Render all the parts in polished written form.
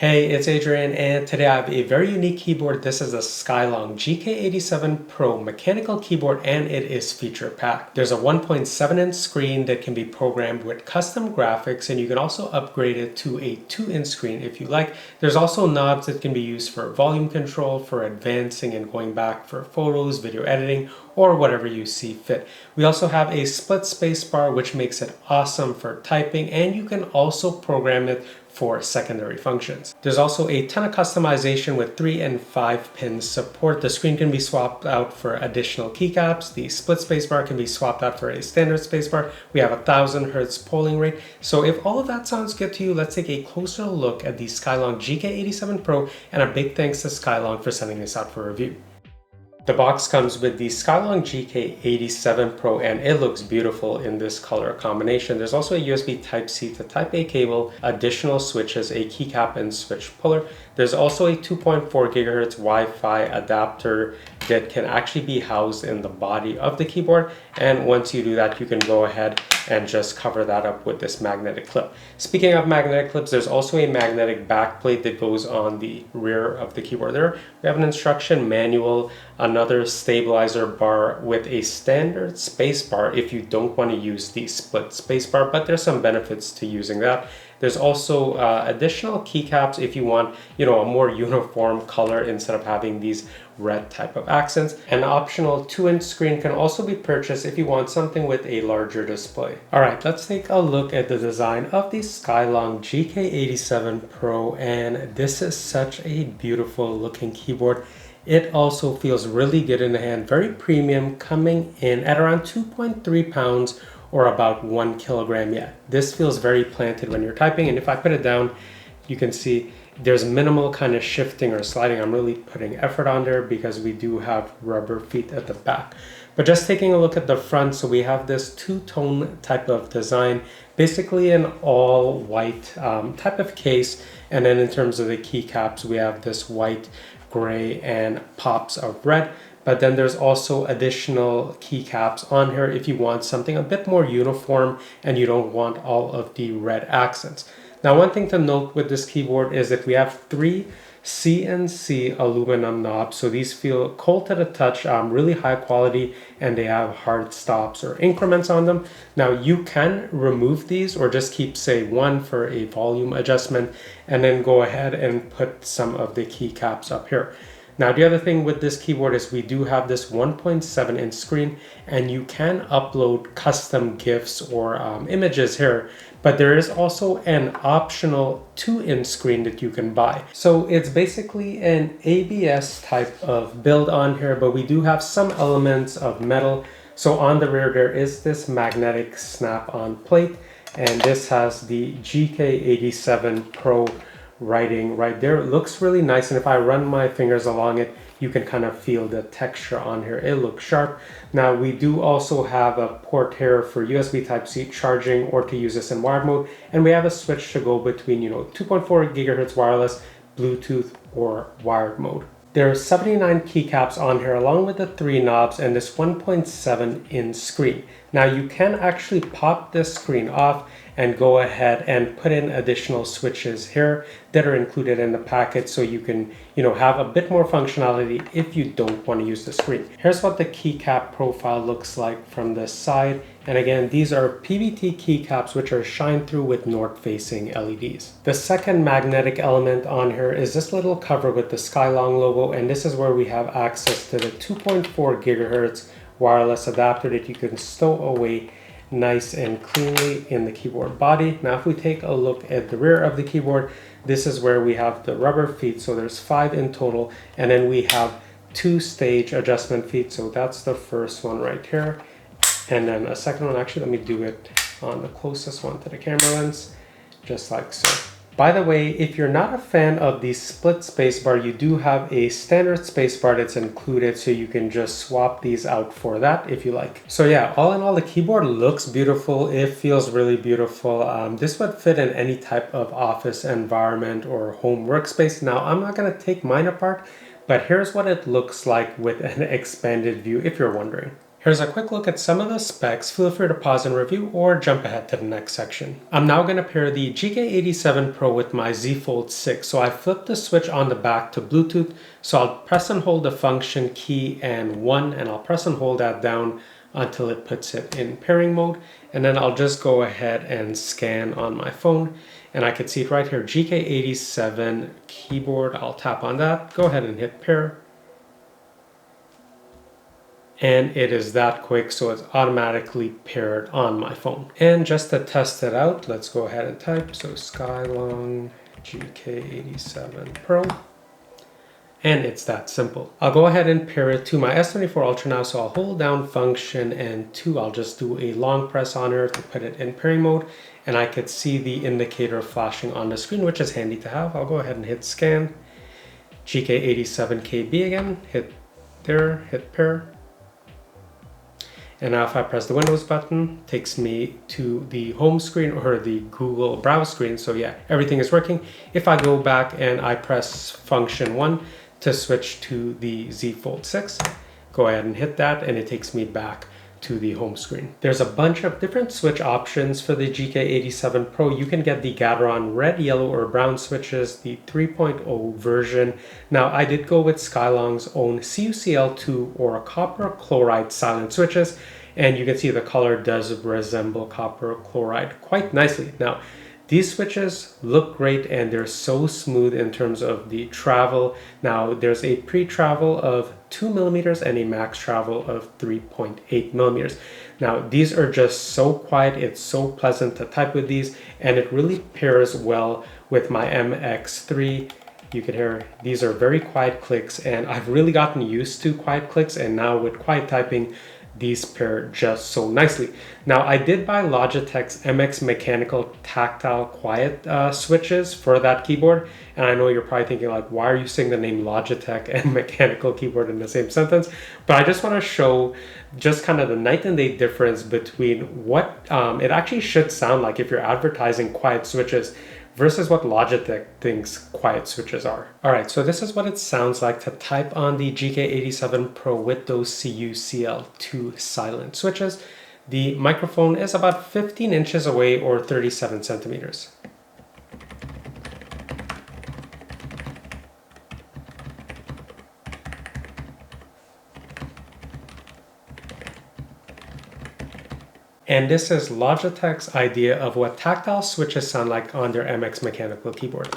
Hey, it's Adrian, and today I have a very unique keyboard. This is a Skyloong GK87 Pro mechanical keyboard, and it is feature packed. There's a 1.7-inch screen that can be programmed with custom graphics, and you can also upgrade it to a 2-inch screen if you like. There's also knobs that can be used for volume control, for advancing and going back for photos, video editing, or whatever you see fit. We also have a split space bar, which makes it awesome for typing, and you can also program it for secondary functions. There's also a ton of customization with 3 and 5 pin support. The screen can be swapped out for additional keycaps. The split spacebar can be swapped out for a standard spacebar. We have a 1000 Hertz polling rate. So if all of that sounds good to you, let's take a closer look at the Skyloong GK87 Pro, and a big thanks to Skyloong for sending this out for review. The box comes with the Skyloong GK87 Pro, and it looks beautiful in this color combination. There's also a USB Type-C to Type-A cable, additional switches, a keycap and switch puller. There's also a 2.4 GHz Wi-Fi adapter that can actually be housed in the body of the keyboard, and once you do that, you can go ahead and just cover that up with this magnetic clip. Speaking of magnetic clips, there's also a magnetic backplate that goes on the rear of the keyboard there. We have an instruction manual, another stabilizer bar with a standard space bar if you don't want to use the split space bar, but there's some benefits to using that. There's also additional keycaps if you want, a more uniform color instead of having these red type of accents. An optional 2-inch screen can also be purchased if you want something with a larger display. All right, let's take a look at the design of the Skyloong GK87 Pro, and this is such a beautiful looking keyboard. It also feels really good in the hand, very premium, coming in at around 2.3 pounds or about 1 kilogram. Yeah, this feels very planted when you're typing, and if I put it down, you can see there's minimal kind of shifting or sliding. I'm really putting effort on there because we do have rubber feet at the back. But just taking a look at the front, so we have this two-tone type of design, basically an all white type of case, and then in terms of the keycaps, we have this white, gray, and pops of red. But then there's also additional keycaps on here if you want something a bit more uniform and you don't want all of the red accents. Now, one thing to note with this keyboard is that we have 3 CNC aluminum knobs. So these feel cold to the touch, really high quality, and they have hard stops or increments on them. Now you can remove these or just keep, say, 1 for a volume adjustment, and then go ahead and put some of the keycaps up here. Now, the other thing with this keyboard is we do have this 1.7-inch screen, and you can upload custom GIFs or images here, but there is also an optional 2-inch screen that you can buy. So it's basically an ABS type of build on here, but we do have some elements of metal. So on the rear, there is this magnetic snap-on plate, and this has the GK87 Pro writing right there. It looks really nice, and if I run my fingers along it, you can kind of feel the texture on here. It looks sharp. Now, we do also have a port here for USB Type-C charging or to use this in wired mode, and we have a switch to go between 2.4 gigahertz wireless, Bluetooth, or wired mode. There are 79 keycaps on here along with the 3 knobs and this 1.7-inch screen. Now you can actually pop this screen off and go ahead and put in additional switches here that are included in the package, so you can have a bit more functionality if you don't want to use the screen. Here's what the keycap profile looks like from this side, and again, these are PVT keycaps which are shine through with north-facing LEDs. The second magnetic element on here is this little cover with the Skyloong logo, and this is where we have access to the 2.4 gigahertz wireless adapter that you can stow away nice and cleanly in the keyboard body. Now, if we take a look at the rear of the keyboard, this is where we have the rubber feet, so there's 5 in total, and then we have 2 stage adjustment feet, so that's the first one right here, and then a second one. Actually, let me do it on the closest one to the camera lens, just like so. By the way, if you're not a fan of the split spacebar, you do have a standard spacebar that's included, so you can just swap these out for that if you like. So yeah, all in all, the keyboard looks beautiful. It feels really beautiful. This would fit in any type of office environment or home workspace. Now, I'm not going to take mine apart, but here's what it looks like with an expanded view if you're wondering. Here's a quick look at some of the specs. Feel free to pause and review or jump ahead to the next section. I'm now going to pair the GK87 Pro with my Z Fold 6. So I flipped the switch on the back to Bluetooth. So I'll press and hold the function key and 1, and I'll press and hold that down until it puts it in pairing mode. And then I'll just go ahead and scan on my phone. And I can see it right here, GK87 keyboard. I'll tap on that, go ahead and hit pair. And it is that quick, so it's automatically paired on my phone. And just to test it out, let's go ahead and type, so Skyloong GK87 Pro. And it's that simple. I'll go ahead and pair it to my S24 Ultra now, so I'll hold down function and 2, I'll just do a long press on her to put it in pairing mode, and I could see the indicator flashing on the screen, which is handy to have. I'll go ahead and hit scan, GK87KB again, hit there, hit pair. And now if I press the Windows button, it takes me to the home screen or the Google browse screen. So yeah, everything is working. If I go back and I press function 1 to switch to the Z Fold 6, go ahead and hit that and it takes me back to the home screen. There's a bunch of different switch options for the GK87 Pro. You can get the Gateron red, yellow, or brown switches, the 3.0 version. Now I did go with Skyloong's own CuCl2 or copper chloride silent switches, and you can see the color does resemble copper chloride quite nicely. Now these switches look great and they're so smooth in terms of the travel. Now there's a pre-travel of 2 millimeters and a max travel of 3.8 millimeters. Now these are just so quiet, it's so pleasant to type with these, and it really pairs well with my MX3. You can hear these are very quiet clicks, and I've really gotten used to quiet clicks, and now with quiet typing, these pair just so nicely. Now I did buy Logitech's MX Mechanical Tactile Quiet switches for that keyboard, and I know you're probably thinking like, why are you saying the name Logitech and mechanical keyboard in the same sentence? But I just want to show just kind of the night and day difference between what it actually should sound like if you're advertising quiet switches versus what Logitech thinks quiet switches are. All right, so this is what it sounds like to type on the GK87 Pro with those CuCl2 silent switches. The microphone is about 15 inches away or 37 centimeters. And this is Logitech's idea of what tactile switches sound like on their MX Mechanical keyboard.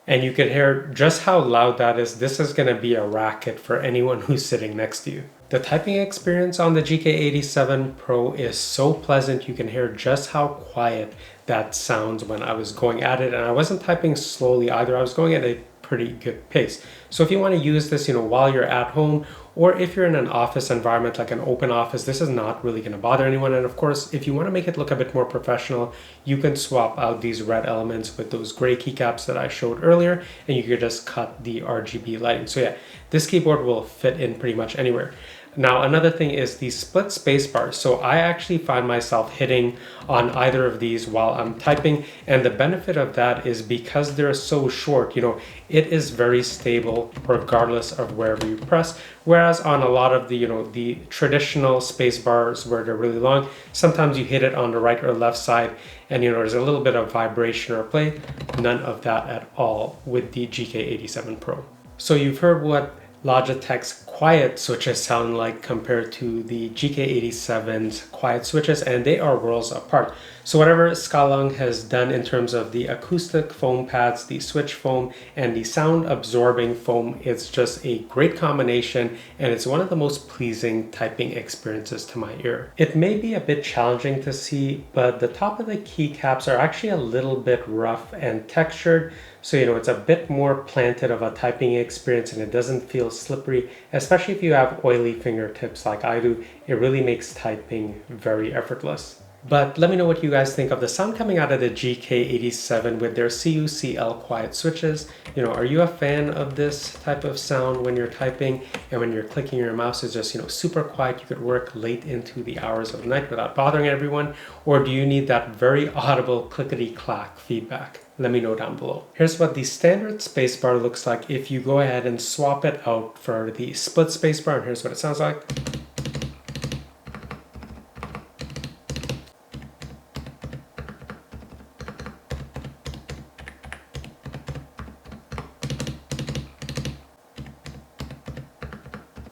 And you can hear just how loud that is. This is going to be a racket for anyone who's sitting next to you. The typing experience on the GK87 Pro is so pleasant. You can hear just how quiet that sounds when I was going at it. And I wasn't typing slowly either. I was going at a pretty good pace. So if you want to use this, while you're at home, or if you're in an office environment like an open office, this is not really going to bother anyone. And of course, if you want to make it look a bit more professional, you can swap out these red elements with those gray keycaps that I showed earlier, and you could just cut the RGB lighting. So yeah, this keyboard will fit in pretty much anywhere. Now, another thing is the split spacebar. So I actually find myself hitting on either of these while I'm typing. And the benefit of that is because they're so short, it is very stable regardless of wherever you press. Whereas on a lot of the traditional space bars where they're really long, sometimes you hit it on the right or left side and there's a little bit of vibration or play. None of that at all with the GK87 Pro. So you've heard what Logitech's quiet switches sound like compared to the GK87's quiet switches, and they are worlds apart. So whatever Skyloong has done in terms of the acoustic foam pads, the switch foam, and the sound absorbing foam, it's just a great combination, and it's one of the most pleasing typing experiences to my ear. It may be a bit challenging to see, but the top of the keycaps are actually a little bit rough and textured. So, it's a bit more planted of a typing experience, and it doesn't feel slippery, especially if you have oily fingertips like I do. It really makes typing very effortless. But let me know what you guys think of the sound coming out of the GK87 with their CuCl quiet switches. Are you a fan of this type of sound when you're typing and when you're clicking your mouse is just, super quiet? You could work late into the hours of the night without bothering everyone. Or do you need that very audible clickety-clack feedback? let me know down below. Here's what the standard spacebar looks like if you go ahead and swap it out for the split spacebar, and here's what it sounds like.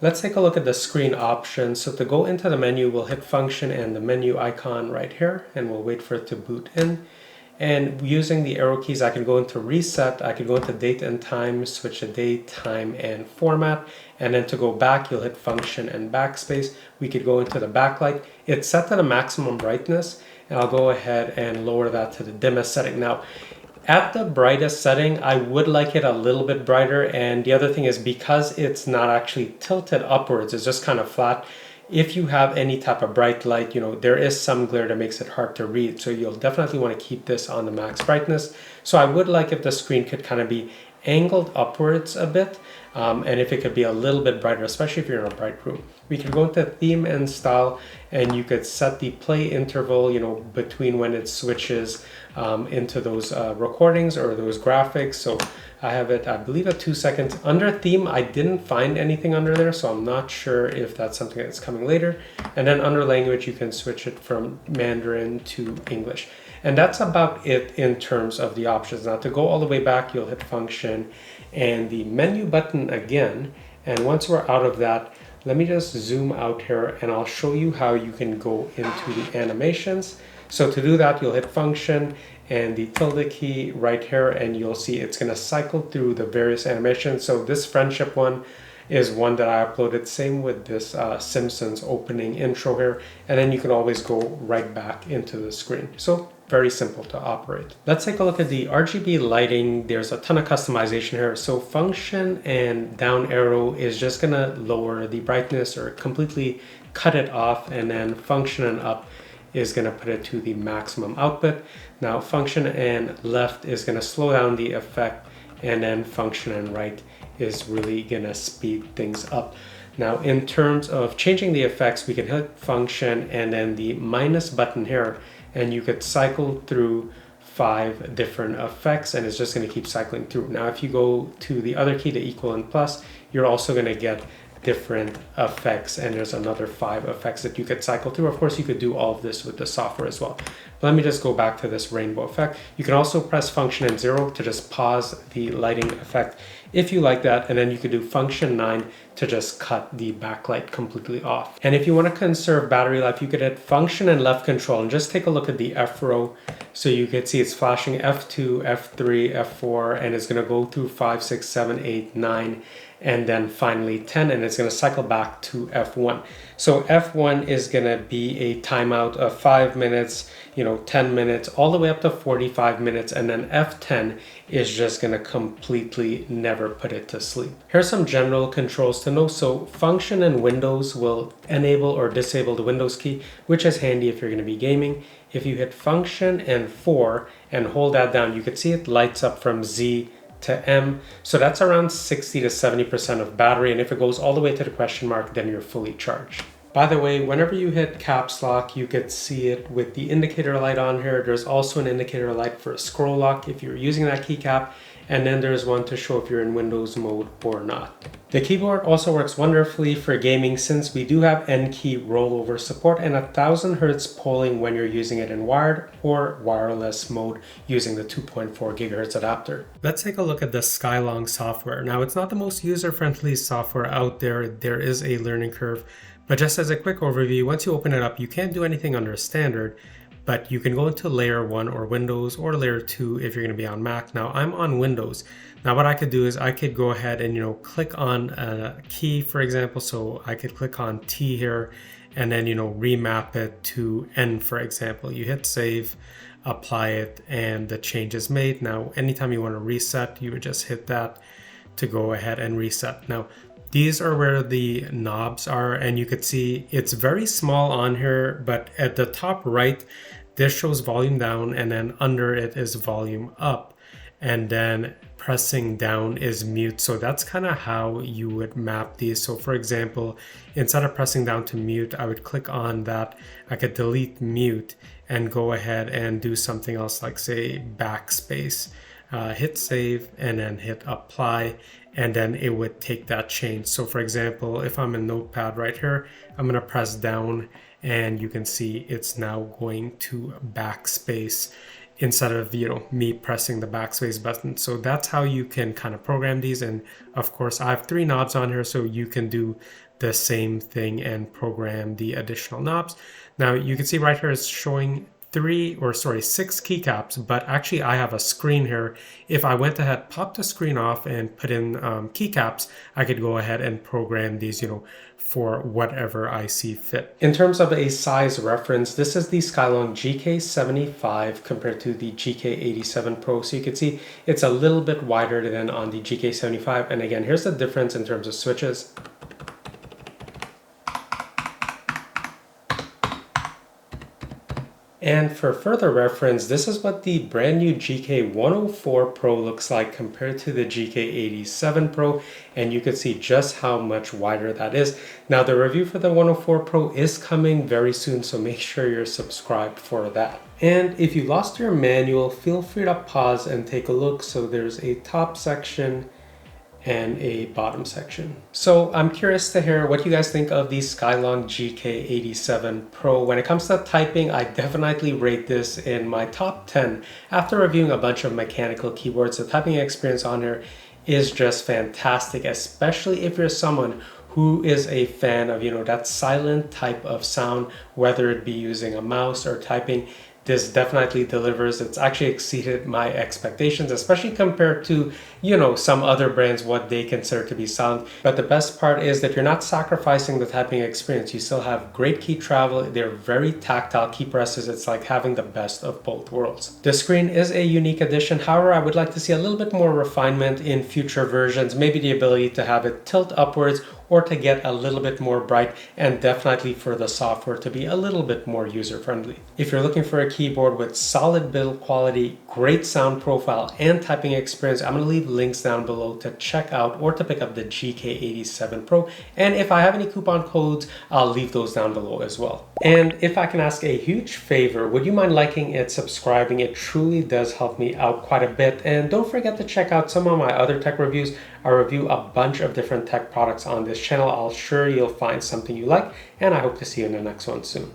Let's take a look at the screen options. So to go into the menu, we'll hit function and the menu icon right here, and we'll wait for it to boot in. And using the arrow keys, I can go into reset, I could go into date and time, switch to date, time, and format. And then to go back, you'll hit function and backspace. We could go into the backlight. It's set to the maximum brightness, and I'll go ahead and lower that to the dimmest setting. Now, at the brightest setting, I would like it a little bit brighter, and the other thing is because it's not actually tilted upwards, it's just kind of flat. If you have any type of bright light, there is some glare that makes it hard to read, so you'll definitely want to keep this on the max brightness. So I would like if the screen could kind of be angled upwards a bit, and if it could be a little bit brighter, especially if you're in a bright room. We can go into theme and style, and you could set the play interval, between when it switches into those recordings or those graphics. So I have it, I believe, at 2 seconds. Under theme, I didn't find anything under there, so I'm not sure if that's something that's coming later. And then under language, you can switch it from Mandarin to English. And that's about it in terms of the options. Now to go all the way back, you'll hit function and the menu button again. And once we're out of that, let me just zoom out here and I'll show you how you can go into the animations. So to do that, you'll hit function and the tilde key right here, and you'll see it's going to cycle through the various animations. So this friendship one is one that I uploaded. Same with this Simpsons opening intro here. And then you can always go right back into the screen. So very simple to operate. Let's take a look at the RGB lighting. There's a ton of customization here. So function and down arrow is just gonna lower the brightness or completely cut it off, and then function and up is gonna put it to the maximum output. Now function and left is gonna slow down the effect, and then function and right is really gonna speed things up. Now in terms of changing the effects, we can hit function and then the minus button here, and you could cycle through 5 different effects, and it's just going to keep cycling through. Now if you go to the other key, the equal and plus, you're also going to get different effects, and there's another 5 effects that you could cycle through. Of course, you could do all of this with the software as well. But let me just go back to this rainbow effect. You can also press function and 0 to just pause the lighting effect if you like that, and then you could do function 9 to just cut the backlight completely off. And if you want to conserve battery life, you could hit function and left control and just take a look at the F row. So you can see it's flashing F2, F3, F4, and it's going to go through 5, 6, 7, 8, 9, and then finally 10, and it's going to cycle back to F1. So F1 is going to be a timeout of 5 minutes, 10 minutes, all the way up to 45 minutes, and then F10 is just going to completely never put it to sleep. Here's some general controls to know. So function in Windows will enable or disable the Windows key, which is handy if you're going to be gaming. If you hit function and 4 and hold that down, you can see it lights up from Z to M. So that's around 60 to 70% of battery. And if it goes all the way to the question mark, then you're fully charged. By the way, whenever you hit caps lock, you could see it with the indicator light on here. There's also an indicator light for scroll lock if you're using that keycap. And then there's one to show if you're in Windows mode or not. The keyboard also works wonderfully for gaming since we do have N key rollover support and 1000 Hz polling when you're using it in wired or wireless mode using the 2.4 GHz adapter. Let's take a look at the Skyloong software. Now, it's not the most user-friendly software out there. There is a learning curve, but just as a quick overview, once you open it up, you can't do anything under standard, but you can go into layer 1 or Windows or layer 2 if you're going to be on Mac. Now I'm on Windows. Now what I could do is I could go ahead and click on a key, for example. So I could click on T here and then remap it to N, for example. You hit save, apply it, and the change is made. Now anytime you want to reset, you would just hit that to go ahead and reset. Now these are where the knobs are, and you could see it's very small on here, but at the top right, this shows volume down, and then under it is volume up, and then pressing down is mute. So that's kind of how you would map these. So for example, instead of pressing down to mute, I would click on that. I could delete mute, and go ahead and do something else like say backspace, hit save and then hit apply, and then it would take that change. So for example, if I'm in Notepad right here, I'm going to press down and you can see it's now going to backspace instead of me pressing the backspace button. So that's how you can kind of program these. And of course I have 3 knobs on here, so you can do the same thing and program the additional knobs. Now you can see right here it's showing 6 keycaps, but actually I have a screen here. If I went ahead, popped the screen off and put in keycaps, I could go ahead and program these, for whatever I see fit. In terms of a size reference, this is the Skyloong GK75 compared to the GK87 Pro. So you can see it's a little bit wider than on the GK75. And again, here's the difference in terms of switches. And for further reference, this is what the brand new GK104 Pro looks like compared to the GK87 Pro, and you can see just how much wider that is. Now the review for the 104 Pro is coming very soon, so make sure you're subscribed for that. And if you lost your manual, feel free to pause and take a look. So there's a top section and a bottom section. So I'm curious to hear what you guys think of the Skyloong GK87 Pro. When it comes to typing, I definitely rate this in my top 10. After reviewing a bunch of mechanical keyboards, the typing experience on here is just fantastic, especially if you're someone who is a fan of, that silent type of sound, whether it be using a mouse or typing. This definitely delivers. It's actually exceeded my expectations, especially compared to, some other brands, what they consider to be silent. But the best part is that you're not sacrificing the typing experience. You still have great key travel. They're very tactile key presses. It's like having the best of both worlds. The screen is a unique addition. However, I would like to see a little bit more refinement in future versions. Maybe the ability to have it tilt upwards or to get a little bit more bright, and definitely for the software to be a little bit more user-friendly. If you're looking for a keyboard with solid build quality, great sound profile, and typing experience, I'm going to leave links down below to check out or to pick up the GK87 Pro. And if I have any coupon codes, I'll leave those down below as well. And if I can ask a huge favor, would you mind liking and subscribing? It truly does help me out quite a bit. And don't forget to check out some of my other tech reviews. I review a bunch of different tech products on this channel. I'll sure you'll find something you like, and I hope to see you in the next one soon.